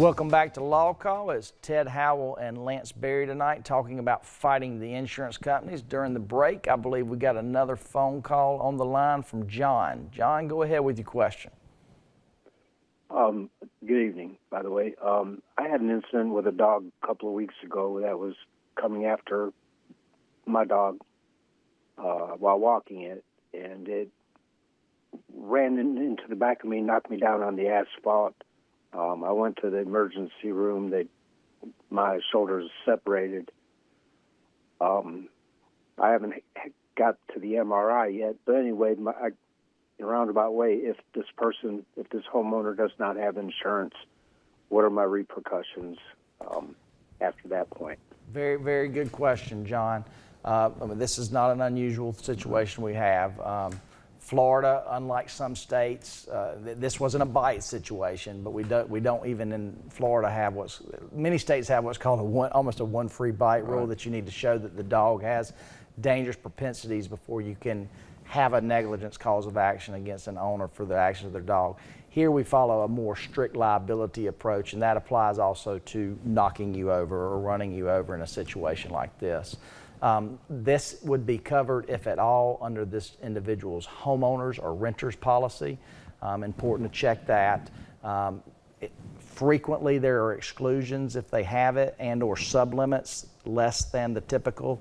Welcome back to Law Call. It's Ted Howell and Lance Berry tonight talking about fighting the insurance companies. During the break, I believe we got another phone call on the line from John. John, go ahead with your question. Good evening, by the way. I had an incident with a dog a couple of weeks ago that was coming after my dog while walking it, and it ran into the back of me, knocked me down on the asphalt. I went to the emergency room. My shoulders separated. I haven't got to the MRI yet, but anyway, in a roundabout way, if this homeowner does not have insurance, what are my repercussions after that point? Very, very good question, John. This is not an unusual situation we have. Florida, unlike some states, this wasn't a bite situation, but we don't even in Florida have many states have what's called almost a one free bite rule, that you need to show that the dog has dangerous propensities before you can have a negligence cause of action against an owner for the actions of their dog. Here we follow a more strict liability approach, and that applies also to knocking you over or running you over in a situation like this. This would be covered, if at all, under this individual's homeowners or renters policy. Important to check that. Frequently there are exclusions if they have it and or sublimits less than the typical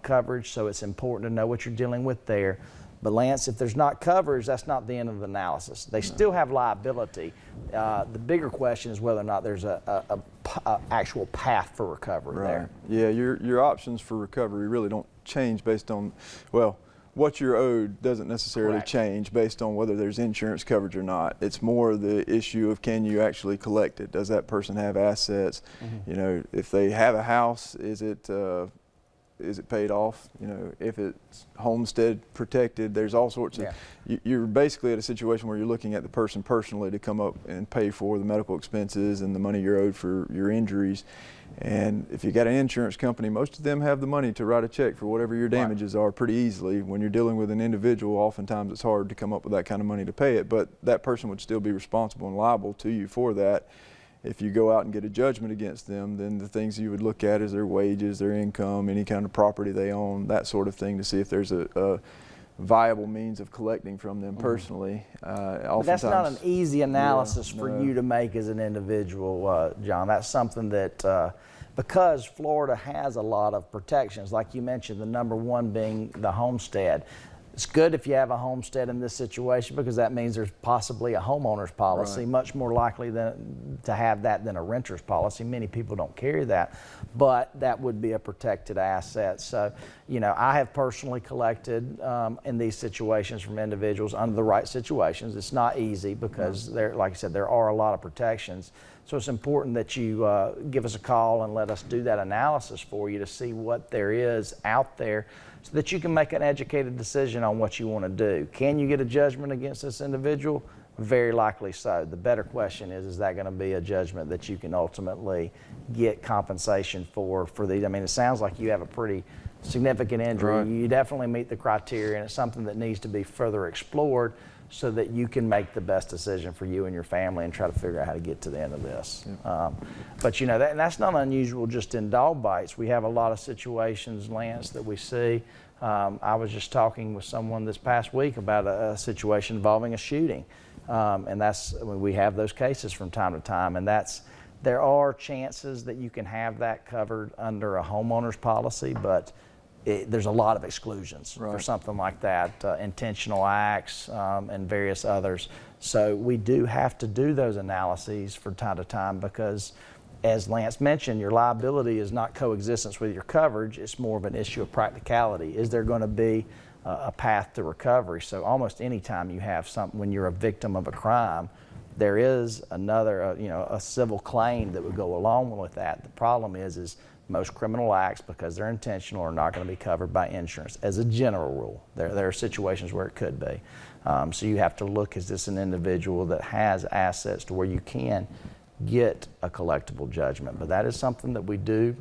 coverage, so it's important to know what you're dealing with there. But Lance, if there's not coverage, that's not the end of the analysis. They still have liability. The bigger question is whether or not there's a actual path for recovery there. Yeah, your options for recovery really don't change based on, well, what you're owed doesn't necessarily change based on whether there's insurance coverage or not. It's more the issue of, can you actually collect it? Does that person have assets? You know, if they have a house, is it paid off? You know, if it's homestead protected, there's all sorts of, you're basically at a situation where you're looking at the person personally to come up and pay for the medical expenses and the money you're owed for your injuries. And if you got an insurance company, most of them have the money to write a check for whatever your damages are pretty easily. When you're dealing with an individual, oftentimes it's hard to come up with that kind of money to pay it, but that person would still be responsible and liable to you for that. If you go out and get a judgment against them, then the things you would look at is their wages, their income, any kind of property they own, that sort of thing, to see if there's a viable means of collecting from them personally. But that's not an easy analysis for you to make as an individual, John. That's something that, because Florida has a lot of protections, like you mentioned, the number one being the homestead. It's good if you have a homestead in this situation, because that means there's possibly a homeowner's policy, much more likely to have that than a renter's policy. Many people don't carry that, but that would be a protected asset. So, you know, I have personally collected in these situations from individuals under the right situations. It's not easy because, like I said, there are a lot of protections. So it's important that you give us a call and let us do that analysis for you to see what there is out there, so that you can make an educated decision on what you want to do. Can you get a judgment against this individual? Very likely so. The better question is that going to be a judgment that you can ultimately get compensation for these? I mean, it sounds like you have a pretty significant injury. You definitely meet the criteria, and it's something that needs to be further explored so that you can make the best decision for you and your family and try to figure out how to get to the end of this. But you know, that's not unusual just in dog bites. We have a lot of situations, Lance, that we see. I was just talking with someone this past week about a situation involving a shooting. And we have those cases from time to time, and there are chances that you can have that covered under a homeowner's policy, but there's a lot of exclusions for something like that, intentional acts and various others. So we do have to do those analyses from time to time, because, as Lance mentioned, your liability is not coexistence with your coverage. It's more of an issue of practicality. Is there going to be a path to recovery? So almost any time you have something, when you're a victim of a crime, there is another, a civil claim that would go along with that. The problem is most criminal acts, because they're intentional, are not going to be covered by insurance as a general rule. There are situations where it could be. So you have to look, is this an individual that has assets to where you can get a collectible judgment? But that is something that we do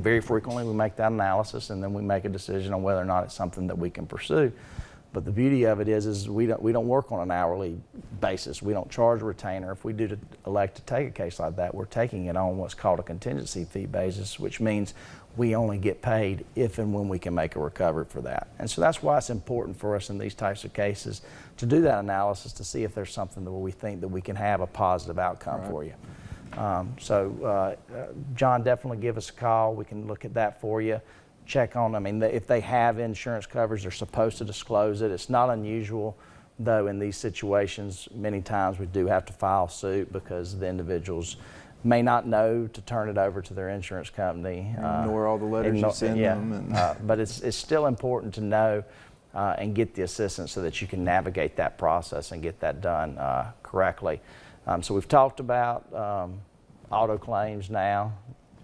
very frequently. We make that analysis, and then we make a decision on whether or not it's something that we can pursue. But the beauty of it is we don't work on an hourly basis. We don't charge a retainer. If we do elect to take a case like that, we're taking it on what's called a contingency fee basis, which means we only get paid if and when we can make a recovery for that. And so that's why it's important for us in these types of cases to do that analysis to see if there's something that we think that we can have a positive outcome for you. John, definitely give us a call. We can look at that for you. Check on, if they have insurance coverage, they're supposed to disclose it. It's not unusual, though, in these situations. Many times we do have to file suit because the individuals may not know to turn it over to their insurance company. Ignore all the letters you send them. But it's still important to know and get the assistance so that you can navigate that process and get that done correctly. So we've talked about auto claims now,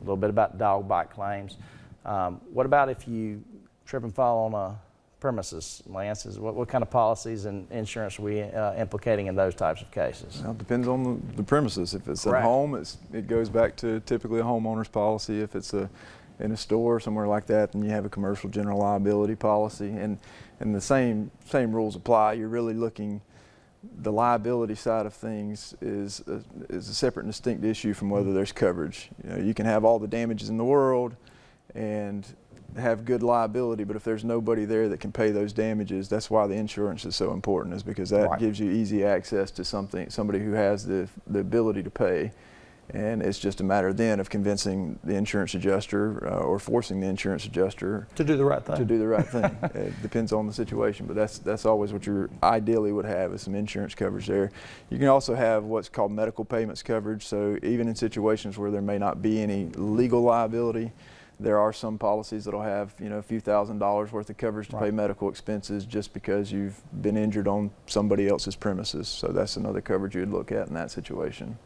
a little bit about dog bite claims. What about if you trip and fall on a premises, Lance? What kind of policies and insurance are we implicating in those types of cases? Well, it depends on the premises. If it's at home, it goes back to typically a homeowner's policy. If it's in a store, somewhere like that, then you have a commercial general liability policy. And the same rules apply. You're really looking, the liability side of things is a separate and distinct issue from whether there's coverage. You can have all the damages in the world and have good liability, but if there's nobody there that can pay those damages, that's why the insurance is so important, is because that gives you easy access to somebody who has the ability to pay. And it's just a matter then of convincing the insurance adjuster or forcing the insurance adjuster to do the right thing. It depends on the situation, but that's always what you ideally would have, is some insurance coverage there. You can also have what's called medical payments coverage. So even in situations where there may not be any legal liability, there are some policies that'll have, a few $1,000s worth of coverage to pay medical expenses just because you've been injured on somebody else's premises. So that's another coverage you'd look at in that situation.